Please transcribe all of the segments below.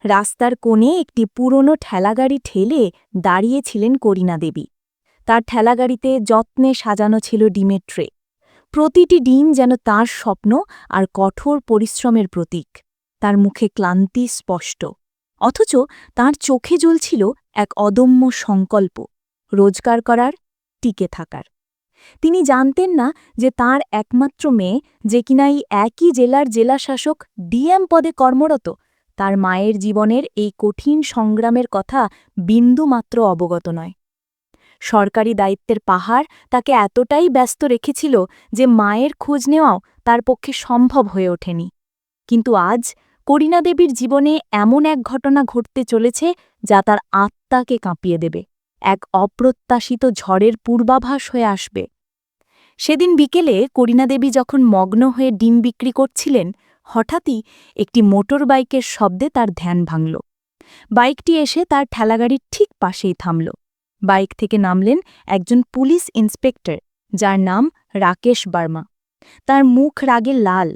রাস্তার কোণে একটি পুরনো ঠেলাগাড়ি ঠেলে দাঁড়িয়েছিলেন করিনা দেবী। তার ঠেলাগাড়িতে যত্নে সাজানো ছিল ডিমের ট্রে। প্রতিটি ডিম যেন তার স্বপ্ন আর কঠোর পরিশ্রমের প্রতীক। তার মুখে ক্লান্তি স্পষ্ট, অথচ তার চোখে জ্বলছিল এক অদম্য সংকল্প, রোজগার করার, টিকে থাকার। তিনি জানতেন না যে তার একমাত্র মেয়ে, যে কিনা এই একই জেলার জেলাশাসক ডিএম পদে কর্মরত, তার মায়ের জীবনের এই কঠিন সংগ্রামের কথা বিন্দুমাত্র অবগত নয়। সরকারি দায়িত্বের পাহাড় তাকে এতটাই ব্যস্ত রেখেছিল যে মায়ের খোঁজ নেওয়াও তার পক্ষে সম্ভব হয়ে ওঠেনি। কিন্তু আজ করিনা দেবীর জীবনে এমন এক ঘটনা ঘটতে চলেছে যা তার আত্মাকে কাঁপিয়ে দেবে, এক অপ্রত্যাশিত ঝড়ের পূর্বাভাস হয়ে আসবে। সেদিন বিকেলে করিনা দেবী যখন মগ্ন হয়ে ডিম বিক্রি করছিলেন, হঠাৎই একটি মোটর বাইকের শব্দে তার ধ্যান ভাঙল। বাইকটি এসে তার ঠেলাগাড়ির ঠিক পাশেই থামল। বাইক থেকে নামলেন একজন পুলিশ ইন্সপেক্টর, যার নাম রাকেশ বার্মা। তার মুখ রাগে লাল,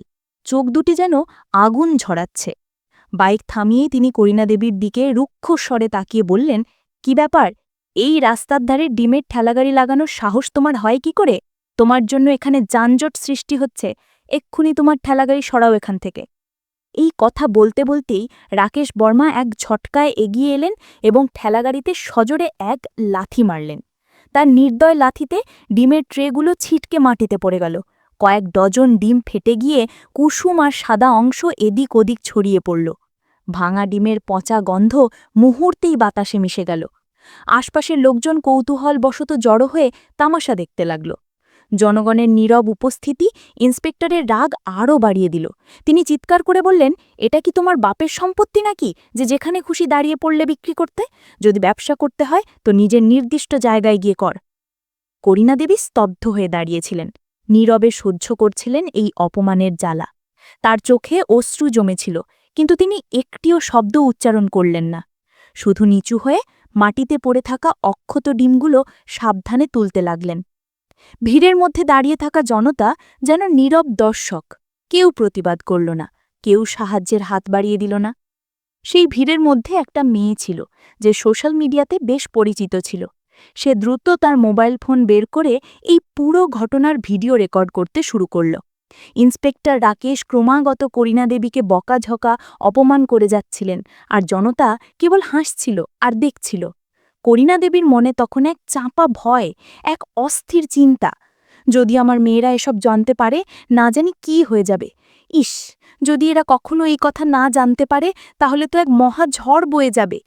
চোখ দুটি যেন আগুন ঝরাচ্ছে। বাইক থামিয়েই তিনি করিনা দেবীর দিকে রুক্ষ স্বরে তাকিয়ে বললেন, কি ব্যাপার? এই রাস্তার ধারে ডিমের ঠেলাগাড়ি লাগানোর সাহস তোমার হয় কি করে? তোমার জন্য এখানে যানজট সৃষ্টি হচ্ছে, এক্ষুনি তোমার ঠেলাগাড়ি সরাও এখান থেকে। এই কথা বলতে বলতেই রাকেশ বর্মা এক ঝটকায় এগিয়ে এলেন এবং ঠেলাগাড়িতে সজোরে এক লাথি মারলেন। তার নির্দয় লাথিতে ডিমের ট্রেগুলো ছিটকে মাটিতে পড়ে গেল। কয়েক ডজন ডিম ফেটে গিয়ে কুসুম আর সাদা অংশ এদিক ওদিক ছড়িয়ে পড়ল। ভাঙা ডিমের পচা গন্ধ মুহূর্তেই বাতাসে মিশে গেল। আশপাশের লোকজন কৌতূহলবশত জড়ো হয়ে তামাশা দেখতে লাগল। জনগণের নীরব উপস্থিতি ইন্সপেক্টরের রাগ আরও বাড়িয়ে দিল। তিনি চিৎকার করে বললেন, এটা কি তোমার বাপের সম্পত্তি নাকি যে যেখানে খুশি দাঁড়িয়ে পড়লে বিক্রি করতে? যদি ব্যবসা করতে হয় তো নিজের নির্দিষ্ট জায়গায় গিয়ে কর। করিনা দেবী স্তব্ধ হয়ে দাঁড়িয়েছিলেন, নীরবে সহ্য করছিলেন এই অপমানের জ্বালা। তার চোখে অশ্রু জমেছিল, কিন্তু তিনি একটিও শব্দ উচ্চারণ করলেন না। শুধু নিচু হয়ে মাটিতে পড়ে থাকা অক্ষত ডিমগুলো সাবধানে তুলতে লাগলেন। ভিড়ের মধ্যে দাঁড়িয়ে থাকা জনতা যেন নীরব দর্শক, কেউ প্রতিবাদ করল না, কেউ সাহায্যের হাত বাড়িয়ে দিল না। সেই ভিড়ের মধ্যে একটা মেয়ে ছিল, যে সোশ্যাল মিডিয়াতে বেশ পরিচিত ছিল। সে দ্রুত তার মোবাইল ফোন বের করে এই পুরো ঘটনার ভিডিও রেকর্ড করতে শুরু করল। ইন্সপেক্টর রাকেশ ক্রমাগত করিনা দেবীকে বকাঝকা, অপমান করে যাচ্ছিলেন, আর জনতা কেবল হাসছিল আর দেখছিল। করিনা দেবীর মনে তখন এক চাপা ভয়, এক অস্থির চিন্তা। যদি আমার মেয়েরা এসব জানতে পারে, না জানি কি হয়ে যাবে। ইস, যদি এরা কখনো এই কথা না জানতে পারে, তাহলে তো এক মহা ঝড় বয়ে যাবে।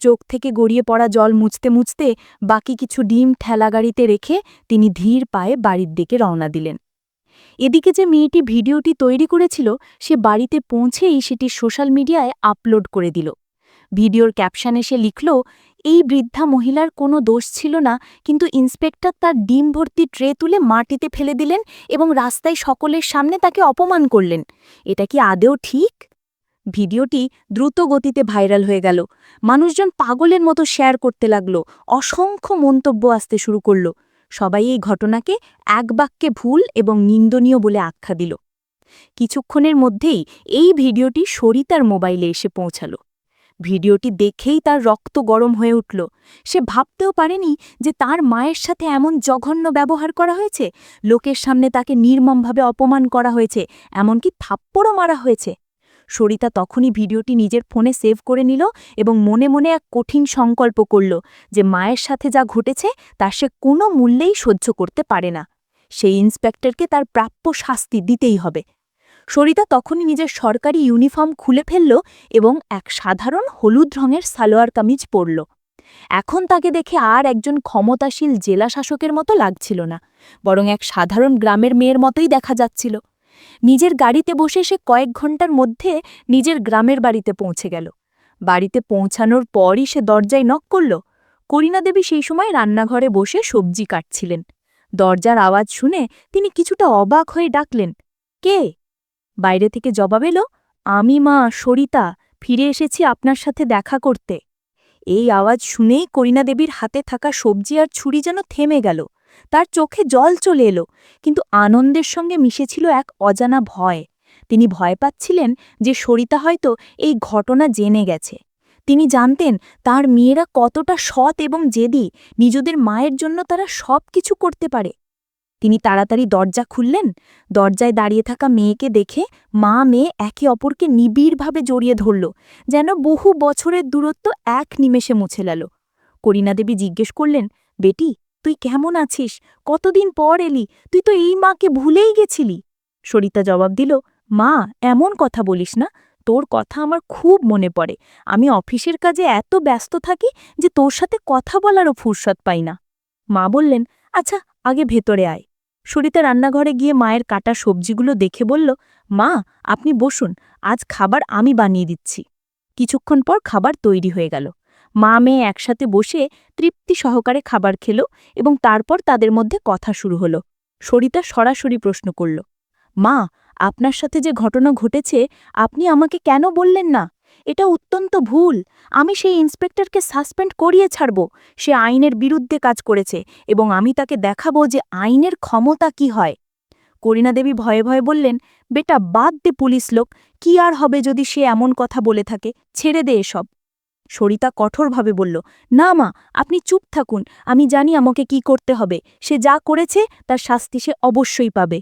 চোখ থেকে গড়িয়ে পড়া জল মুছতে মুছতে বাকি কিছু ডিম ঠেলাগাড়িতে রেখে তিনি ধীর পায়ে বাড়ির দিকে রওনা দিলেন। এদিকে যে মেয়েটি ভিডিওটি তৈরি করেছিল, সে বাড়িতে পৌঁছেই সেটি সোশ্যাল মিডিয়ায় আপলোড করে দিল। ভিডিওর ক্যাপশনে সে লিখল, এই বৃদ্ধা মহিলার কোনো দোষ ছিল না, কিন্তু ইন্সপেক্টর তার ডিম ভর্তি ট্রে তুলে মাটিতে ফেলে দিলেন এবং রাস্তায় সকলের সামনে তাকে অপমান করলেন। এটা কি আদেও ঠিক? ভিডিওটি দ্রুত গতিতে ভাইরাল হয়ে গেল। মানুষজন পাগলের মতো শেয়ার করতে লাগল, অসংখ্য মন্তব্য আসতে শুরু করল। সবাই এই ঘটনাকে এক বাক্যে ভুল এবং নিন্দনীয় বলে আখ্যা দিল। কিছুক্ষণের মধ্যেই এই ভিডিওটি সরিতার মোবাইলে এসে পৌঁছাল। ভিডিওটি দেখেই তার রক্ত গরম হয়ে উঠল। সে ভাবতেও পারেনি যে তার মায়ের সাথে এমন জঘন্য ব্যবহার করা হয়েছে, লোকের সামনে তাকে নির্মমভাবে অপমান করা হয়েছে, এমনকি থাপ্পড়ও মারা হয়েছে। সরিতা তখনই ভিডিওটি নিজের ফোনে সেভ করে নিল এবং মনে মনে এক কঠিন সংকল্প করল যে মায়ের সাথে যা ঘটেছে তা সে কোনো মূল্যেই সহ্য করতে পারে না। সেই ইন্সপেক্টরকে তার প্রাপ্য শাস্তি দিতেই হবে। সরিতা তখনই নিজের সরকারি ইউনিফর্ম খুলে ফেলল এবং এক সাধারণ হলুদ রঙের সালোয়ার কামিজ পরল। এখন তাকে দেখে আর একজন ক্ষমতাশীল জেলা শাসকের মতো লাগছিল না, বরং এক সাধারণ গ্রামের মেয়ের মতোই দেখা যাচ্ছিল। নিজের গাড়িতে বসে সে কয়েক ঘন্টার মধ্যে নিজের গ্রামের বাড়িতে পৌঁছে গেল। বাড়িতে পৌঁছানোর পরই সে দরজায় নক করল। করিনা দেবী সেই সময় রান্নাঘরে বসে সবজি কাটছিলেন। দরজার আওয়াজ শুনে তিনি কিছুটা অবাক হয়ে ডাকলেন, কে? বাইরে থেকে জবাব এলো, আমি মা সরিতা, ফিরে এসেছি আপনার সাথে দেখা করতে। এই আওয়াজ শুনেই করিনা দেবীর হাতে থাকা সবজি আর ছুরি যেন থেমে গেল। তার চোখে জল চলে এলো, কিন্তু আনন্দের সঙ্গে মিশেছিল এক অজানা ভয়। তিনি ভয় পাচ্ছিলেন যে সরিতা হয়তো এই ঘটনা জেনে গেছে। তিনি জানতেন তার মেয়েরা কতটা সৎ এবং জেদি, নিজেদের মায়ের জন্য তারা সব কিছু করতে পারে। তিনি তাড়াতাড়ি দরজা খুললেন। দরজায় দাঁড়িয়ে থাকা মেয়েকে দেখে মা মেয়ে একে অপরকে নিবিড়ভাবে জড়িয়ে ধরল, যেন বহু বছরের দূরত্ব এক নিমেষে মুছে গেল। করিনা দেবী জিজ্ঞেস করলেন, বেটি, তুই কেমন আছিস? কতদিন পর এলি? তুই তো এই মাকে ভুলেই গেছিলি। সরিতা জবাব দিল, মা, এমন কথা বলিস না। তোর কথা আমার খুব মনে পড়ে। আমি অফিসের কাজে এত ব্যস্ত থাকি যে তোর সাথে কথা বলারও ফুরসত পাই না। মা বললেন, আচ্ছা, আগে ভেতরে আয়। সরিতা রান্নাঘরে গিয়ে মায়ের কাটা সবজিগুলো দেখে বলল, মা, আপনি বসুন, আজ খাবার আমি বানিয়ে দিচ্ছি। কিছুক্ষণ পর খাবার তৈরি হয়ে গেল। মা মেয়ে একসাথে বসে তৃপ্তি সহকারে খাবার খেল এবং তারপর তাদের মধ্যে কথা শুরু হলো। সরিতা সরাসরি প্রশ্ন করল, মা, আপনার সাথে যে ঘটনা ঘটেছে আপনি আমাকে কেন বললেন না? এটা অত্যন্ত ভুল। আমি সেই ইন্সপেক্টরকে সাসপেন্ড করিয়ে ছাড়ব। সে আইনের বিরুদ্ধে কাজ করেছে এবং আমি তাকে দেখাবো যে আইনের ক্ষমতা কি হয়। করিনা দেবী ভয়ে ভয়ে বললেন, বেটা, বাদ দে পুলিশ লোক, কি আর হবে যদি সে এমন কথা বলে থাকে, ছেড়ে দে এসব। সরিতা কঠোরভাবে বলল, না মা, আপনি চুপ থাকুন, আমি জানি আমাকে কি করতে হবে। সে যা করেছে তার শাস্তি সে অবশ্যই পাবে।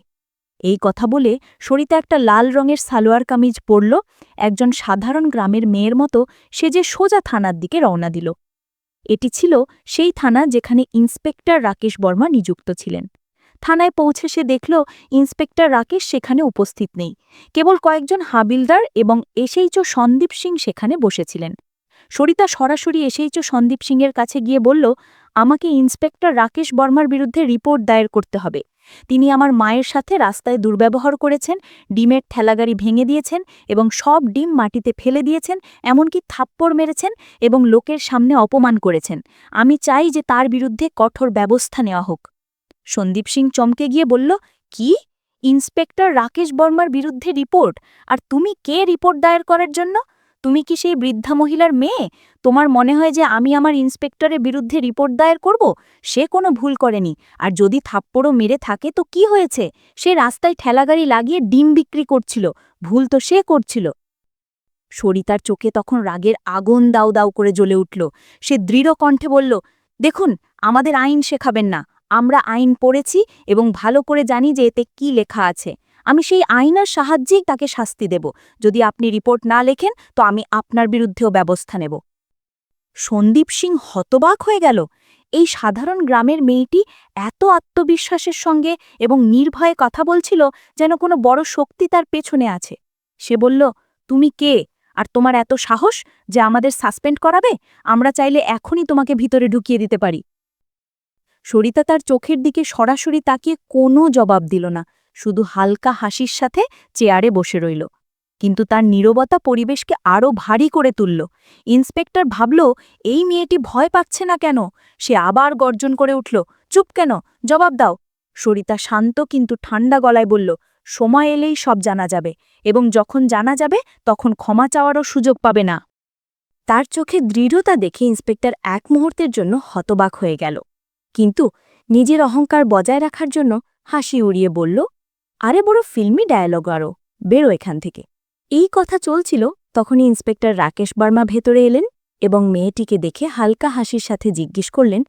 এই কথা বলে সরিতা একটা লাল রঙের সালোয়ার কামিজ পরল। একজন সাধারণ গ্রামের মেয়ের মতো সে যে সোজা থানার দিকে রওনা দিল। এটি ছিল সেই থানা যেখানে ইন্সপেক্টর রাকেশ বর্মা নিযুক্ত ছিলেন। থানায় পৌঁছে সে দেখল ইন্সপেক্টর রাকেশ সেখানে উপস্থিত নেই। কেবল কয়েকজন হাবিলদার এবং এসএইচও সন্দীপ সিং সেখানে বসেছিলেন। সরিতা সরাসরি এসএইচও সন্দীপ সিংয়ের কাছে গিয়ে বলল, আমাকে ইন্সপেক্টর রাকেশ বর্মার বিরুদ্ধে রিপোর্ট দায়ের করতে হবে। তিনি আমার মায়ের সাথে রাস্তায় দুর্ব্যবহার করেছেন, ডিমের ঠেলাগাড়ি ভেঙে দিয়েছেন এবং সব ডিম মাটিতে ফেলে দিয়েছেন, এমনকি থাপ্পড় মেরেছেন এবং লোকের সামনে অপমান করেছেন। আমি চাই যে তার বিরুদ্ধে কঠোর ব্যবস্থা নেওয়া হোক। সন্দীপ সিং চমকে গিয়ে বলল, কি? ইন্সপেক্টর রাকেশ বর্মার বিরুদ্ধে রিপোর্ট? আর তুমি কে রিপোর্ট দায়ের করার জন্য? তুমি কি সেই বৃদ্ধা মহিলার মেয়ে? তোমার মনে হয় যে আমি আমার ইন্সপেক্টরের বিরুদ্ধে রিপোর্ট দায়ের করব? সে কোনো ভুল করেনি। আর যদি থাপ্পড়ও মেরে থাকে তো কি হয়েছে? সে রাস্তায় ঠেলাগাড়ি লাগিয়ে ডিম বিক্রি করছিল। ভুল তো সে করছিল। সরিতার চোখে তখন রাগের আগুন দাউ দাউ করে জ্বলে উঠল। সে দৃঢ় কণ্ঠে বলল, দেখুন, আমাদের আইন শেখাবেন না। আমরা আইন পড়েছি এবং ভালো করে জানি যে এতে কি লেখা আছে। আমি সেই আইনের সাহায্যেই তাকে শাস্তি দেব। যদি আপনি রিপোর্ট না লেখেন তো আমি আপনার বিরুদ্ধেও ব্যবস্থা নেব। সন্দীপ সিং হতবাক হয়ে গেল। এই সাধারণ গ্রামের মেয়েটি এত আত্মবিশ্বাসের সঙ্গে এবং নির্ভয়ে কথা বলছিল যেন কোনো বড় শক্তি তার পেছনে আছে। সে বলল, তুমি কে? আর তোমার এত সাহস যে আমাদের সাসপেন্ড করাবে? আমরা চাইলে এখনই তোমাকে ভিতরে ঢুকিয়ে দিতে পারি। সরিতা তার চোখের দিকে সরাসরি তাকিয়ে কোনো জবাব দিল না, শুধু হালকা হাসির সাথে চেয়ারে বসে রইল। কিন্তু তার নীরবতা পরিবেশকে আরও ভারী করে তুলল। ইন্সপেক্টর ভাবল, এই মেয়েটি ভয় পাচ্ছে না কেন? সে আবার গর্জন করে উঠল, চুপ কেন? জবাব দাও। সরিতা শান্ত কিন্তু ঠান্ডা গলায় বলল, সময় এলেই সব জানা যাবে, এবং যখন জানা যাবে তখন ক্ষমা চাওয়ারও সুযোগ পাবে না। তার চোখে দৃঢ়তা দেখে ইন্সপেক্টর এক মুহূর্তের জন্য হতবাক হয়ে গেল, কিন্তু নিজের অহংকার বজায় রাখার জন্য হাসি উড়িয়ে বলল, আরে বড় ফিল্মি ডায়ালগ, আরও বেরো এখান থেকে। এই কথা চলছিল তখনই ইন্সপেক্টর রাকেশ বর্মা ভেতরে এলেন এবং মেয়েটিকে দেখে হালকা হাসির সাথে জিজ্ঞেস করলেন,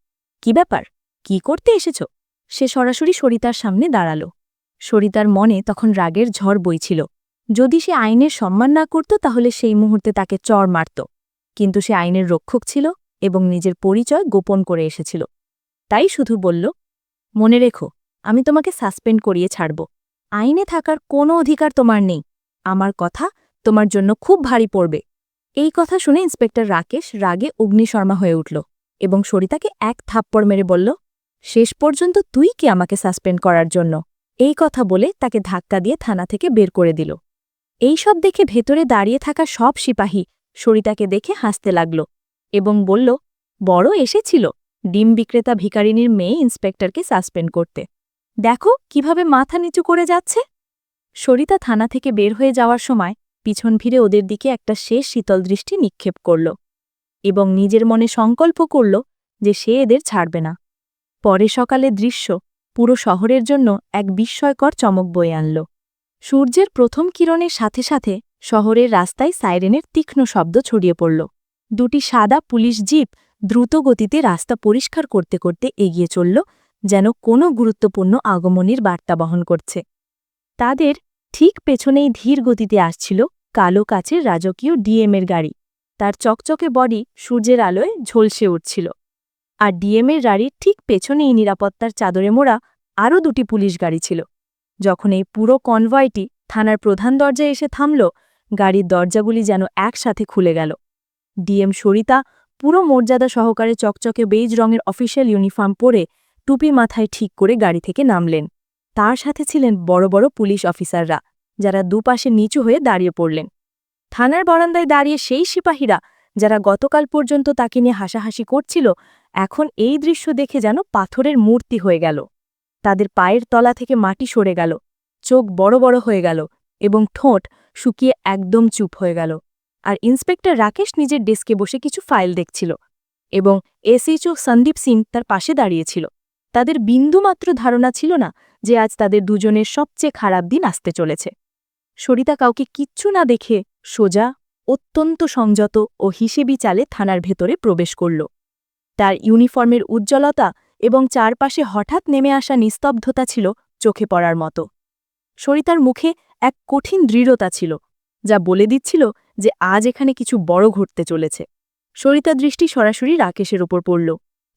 কি ব্যাপার? কি করতে এসেছ? সে সরাসরি সরিতার সামনে দাঁড়াল। সরিতার মনে তখন রাগের ঝড় বইছিল। যদি সে আইনের সম্মান না করত তাহলে সেই মুহূর্তে তাকে চড় মারত, কিন্তু সে আইনের রক্ষক ছিল এবং নিজের পরিচয় গোপন করে এসেছিল। তাই শুধু বলল, মনে রেখো, আমি তোমাকে সাসপেন্ড করিয়ে ছাড়ব। আইনে থাকার কোনো অধিকার তোমার নেই। আমার কথা তোমার জন্য খুব ভারী পড়বে। এই কথা শুনে ইন্সপেক্টর রাকেশ রাগে অগ্নিশর্মা হয়ে উঠল এবং সরিতাকে এক থাপ্পড় মেরে বলল, শেষ পর্যন্ত তুই কি আমাকে সাসপেন্ড করার জন্য? এই কথা বলে তাকে ধাক্কা দিয়ে থানা থেকে বের করে দিল। এই সব দেখে ভেতরে দাঁড়িয়ে থাকা সব সিপাহী সরিতাকে দেখে হাসতে লাগল এবং বলল, বড় এসেছিল ডিম বিক্রেতা ভিখারিনীর মেয়ে ইন্সপেক্টরকে সাসপেন্ড করতে। দেখো কিভাবে মাথা নিচু করে যাচ্ছে। সরিতা থানা থেকে বের হয়ে যাওয়ার সময় পিছন ফিরে ওদের দিকে একটা শেষ শীতল দৃষ্টি নিক্ষেপ করল এবং নিজের মনে সংকল্প করল যে সে এদের ছাড়বে না। পরে সকালে দৃশ্য পুরো শহরের জন্য এক বিস্ময়কর চমক বয়ে আনল। সূর্যের প্রথম কিরণের সাথে সাথে শহরের রাস্তায় সাইরেনের তীক্ষ্ণ শব্দ ছড়িয়ে পড়ল। দুটি সাদা পুলিশ জিপ দ্রুত গতিতে রাস্তা পরিষ্কার করতে করতে এগিয়ে চলল, যেন কোনো গুরুত্বপূর্ণ আগমনের বার্তা বহন করছে। তাদের ঠিক পেছনেই ধীর গতিতে আসছিল কালো কাচের রাজকীয় ডিএমের গাড়ি। তার চকচকে বডি সূর্যের আলোয় ঝলসে উঠছিল। আর ডিএমের গাড়ির ঠিক পেছনেই নিরাপত্তার চাদরে মোড়া আরও দুটি পুলিশ গাড়ি ছিল। যখন এই পুরো কনভয়টি থানার প্রধান দরজায় এসে থামল, গাড়ির দরজাগুলি যেন একসাথে খুলে গেল। ডিএম সরিতা পুরো মর্যাদা সহকারে চকচকে বেইজ রঙের অফিসিয়াল ইউনিফর্ম পরে টুপি মাথায় ঠিক করে গাড়ি থেকে নামলেন। তার সাথে ছিলেন বড় বড় পুলিশ অফিসাররা, যারা দুপাশে নিচু হয়ে দাঁড়িয়ে পড়লেন। থানার বারান্দায় দাঁড়িয়ে সেই সিপাহীরা, যারা গতকাল পর্যন্ত তাকে নিয়ে হাসাহাসি করছিল, এখন এই দৃশ্য দেখে যেন পাথরের মূর্তি হয়ে গেল। তাদের পায়ের তলা থেকে মাটি সরে গেল, চোখ বড় বড় হয়ে গেল এবং ঠোঁট শুকিয়ে একদম চুপ হয়ে গেল। আর ইন্সপেক্টর রাকেশ নিজের ডেস্কে বসে কিছু ফাইল দেখছিল এবং এসএইচও সন্দীপ সিং তার পাশে দাঁড়িয়েছিল। তাদের বিন্দুমাত্র ধারণা ছিল না যে আজ তাদের দুজনের সবচেয়ে খারাপ দিন আসতে চলেছে। সরিতা কাউকে কিচ্ছু না দেখে সোজা, অত্যন্ত সংযত ও হিসেবি চালে থানার ভেতরে প্রবেশ করল। তার ইউনিফর্মের উজ্জ্বলতা এবং চারপাশে হঠাৎ নেমে আসা নিস্তব্ধতা ছিল চোখে পড়ার মতো। সরিতার মুখে এক কঠিন দৃঢ়তা ছিল, যা বলে দিচ্ছিল যে আজ এখানে কিছু বড় ঘটতে চলেছে। সরিতার দৃষ্টি সরাসরি রাকেশের ওপর পড়ল।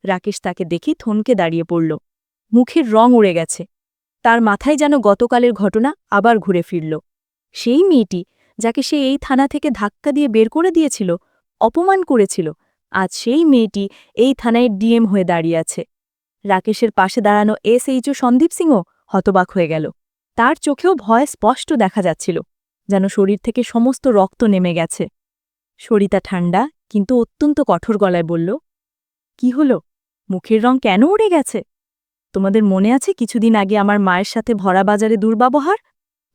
রাকেশ তাকে দেখে থমকে দাঁড়িয়ে পড়ল। মুখের রং উড়ে গেছে। তার মাথায় যেন গতকালের ঘটনা আবার ঘুরে ফিরল। সেই মেয়েটি, যাকে সে এই থানা থেকে ধাক্কা দিয়ে বের করে দিয়েছিল, অপমান করেছিল, আজ সেই মেয়েটি এই থানায় ডিএম হয়ে দাঁড়িয়ে আছে। রাকেশের পাশে দাঁড়ানো এসএইচও সন্দীপ সিংও হতবাক হয়ে গেল। তার চোখেও ভয় স্পষ্ট দেখা যাচ্ছিল, যেন শরীর থেকে সমস্ত রক্ত নেমে গেছে। সরিতা ঠান্ডা কিন্তু অত্যন্ত কঠোর গলায় বলল, কি হলো? মুখের রং কেন উড়ে গেছে? তোমাদের মনে আছে কিছুদিন আগে আমার মায়ের সাথে ভরা বাজারে দুর্ব্যবহার,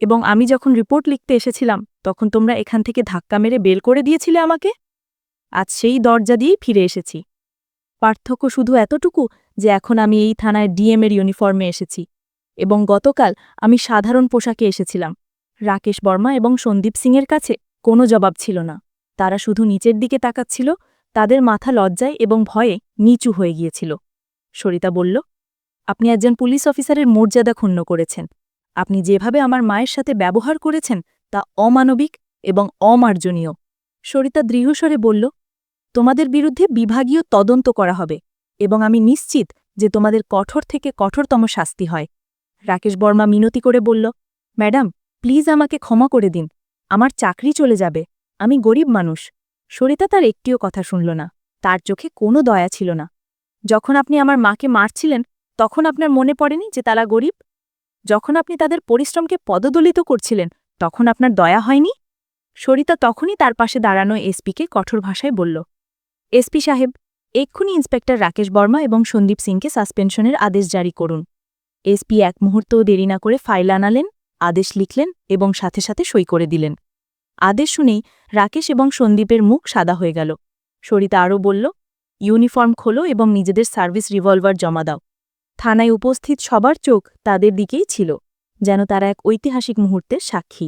এবং আমি যখন রিপোর্ট লিখতে এসেছিলাম তখন তোমরা এখান থেকে ধাক্কা মেরে বের করে দিয়েছিলে আমাকে? আজ সেই দরজা দিয়েই ফিরে এসেছি। পার্থক্য শুধু এতটুকু যে এখন আমি এই থানায় ডিএমের ইউনিফর্মে এসেছি, এবং গতকাল আমি সাধারণ পোশাকে এসেছিলাম। রাকেশ বর্মা এবং সন্দীপ সিংয়ের কাছে কোনো জবাব ছিল না। তারা শুধু নিচের দিকে তাকাচ্ছিল, তাদের মাথা লজ্জায় এবং ভয়ে নিচু হয়ে গিয়েছিল। সরিতা বলল, আপনি একজন পুলিশ অফিসারের মর্যাদা ক্ষুণ্ণ করেছেন। আপনি যেভাবে আমার মায়ের সাথে ব্যবহার করেছেন তা অমানবিক এবং অমার্জনীয়। সরিতা দৃঢ়স্বরে বলল, তোমাদের বিরুদ্ধে বিভাগীয় তদন্ত করা হবে এবং আমি নিশ্চিত যে তোমাদের কঠোর থেকে কঠোরতম শাস্তি হয়। রাকেশ বর্মা মিনতি করে বলল, ম্যাডাম, প্লিজ আমাকে ক্ষমা করে দিন। আমার চাকরি চলে যাবে। আমি গরিব মানুষ। সরিতা তার একটিও কথা শুনল না। তার চোখে কোনো দয়া ছিল না। যখন আপনি আমার মাকে মারছিলেন তখন আপনার মনে পড়েনি যে তারা গরিব? যখন আপনি তাদের পরিশ্রমকে পদদলিত করছিলেন তখন আপনার দয়া হয়নি? সরিতা তখনই তার পাশে দাঁড়ানো এসপিকে কঠোর ভাষায় বলল, এসপি সাহেব, এক্ষুনি ইন্সপেক্টর রাকেশ বর্মা এবং সন্দীপ সিংকে সাসপেনশনের আদেশ জারি করুন। এসপি এক মুহূর্তও দেরি না করে ফাইল আনালেন, আদেশ লিখলেন এবং সাথে সাথে সই করে দিলেন। আদেশ শুনেই রাকেশ এবং সন্দীপের মুখ সাদা হয়ে গেল। সরিতা আরও বলল, ইউনিফর্ম খোলো এবং নিজেদের সার্ভিস রিভলভার জমা দাও। থানায় উপস্থিত সবার চোখ তাদের দিকেই ছিল, যেন তারা এক ঐতিহাসিক মুহূর্তের সাক্ষী।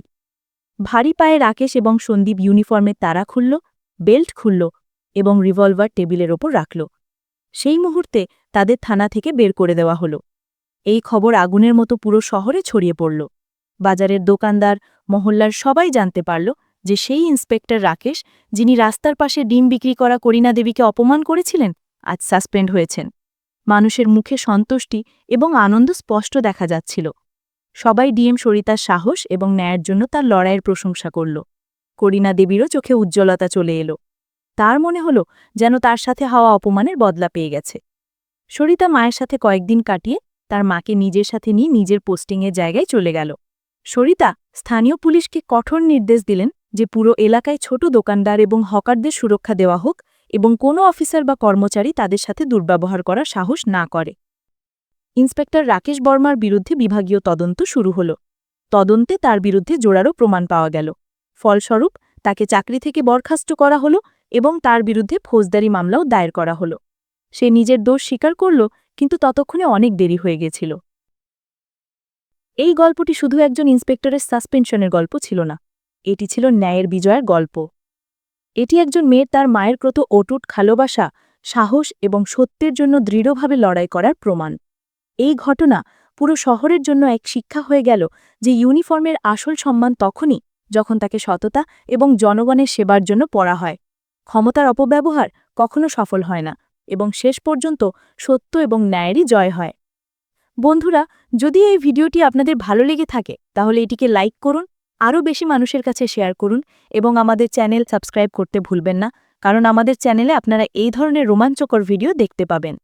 ভারী পায়ে রাকেশ এবং সন্দীপ ইউনিফর্মের তারা খুলল, বেল্ট খুলল এবং রিভলভার টেবিলের ওপর রাখল। সেই মুহূর্তে তাদের থানা থেকে বের করে দেওয়া হল। এই খবর আগুনের মতো পুরো শহরে ছড়িয়ে পড়ল। বাজারের দোকানদার, মহল্লার সবাই জানতে পারল যে সেই ইন্সপেক্টর রাকেশ, যিনি রাস্তার পাশে ডিম বিক্রি করা করিনা দেবীকে অপমান করেছিলেন, আজ সাসপেন্ড হয়েছেন। মানুষের মুখে সন্তুষ্টি এবং আনন্দ স্পষ্ট দেখা যাচ্ছিল। সবাই ডিএম সরিতার সাহস এবং ন্যায়ের জন্য তার লড়াইয়ের প্রশংসা করল। করিনা দেবীরও চোখে উজ্জ্বলতা চলে এলো। তার মনে হল যেন তার সাথে হওয়া অপমানের বদলা পেয়ে গেছে। সরিতা মায়ের সাথে কয়েকদিন কাটিয়ে তার মাকে নিজের সাথে নিয়ে নিজের পোস্টিংয়ের জায়গায় চলে গেল। সরিতা স্থানীয় পুলিশকে কঠোর নির্দেশ দিলেন যে পুরো এলাকায় ছোট দোকানদার এবং হকারদের সুরক্ষা দেওয়া হোক এবং কোনো অফিসার বা কর্মচারী তাদের সাথে দুর্ব্যবহার করার সাহস না করে। ইন্সপেক্টর রাকেশ বর্মার বিরুদ্ধে বিভাগীয় তদন্ত শুরু হল। তদন্তে তার বিরুদ্ধে জোরালো প্রমাণ পাওয়া গেল। ফলস্বরূপ তাকে চাকরি থেকে বরখাস্ত করা হল এবং তার বিরুদ্ধে ফৌজদারি মামলাও দায়ের করা হল। সে নিজের দোষ স্বীকার করল, কিন্তু ততক্ষণে অনেক দেরি হয়ে গেছিল। এই গল্পটি শুধু একজন ইন্সপেক্টরের সাসপেনশনের গল্প ছিল না, এটি ছিল ন্যায়ের বিজয়ের গল্প। এটি একজন মেয়ের তার মায়ের প্রতি অটুট ভালোবাসা, সাহস এবং সত্যের জন্য দৃঢ়ভাবে লড়াই করার প্রমাণ। এই ঘটনা পুরো শহরের জন্য এক শিক্ষা হয়ে গেল যে ইউনিফর্মের আসল সম্মান তখনই যখন তাকে সততা এবং জনগণের সেবার জন্য পড়া হয়। ক্ষমতার অপব্যবহার কখনো সফল হয় না এবং শেষ পর্যন্ত সত্য এবং ন্যায়েরই জয় হয়। বন্ধুরা, যদি এই ভিডিওটি আপনাদের ভালো লেগে থাকে তাহলে এটিকে লাইক করুন, আরও বেশি মানুষের কাছে শেয়ার করুন এবং আমাদের চ্যানেল সাবস্ক্রাইব করতে ভুলবেন না, কারণ আমাদের চ্যানেলে আপনারা এই ধরনের রোমাঞ্চকর ভিডিও দেখতে পাবেন।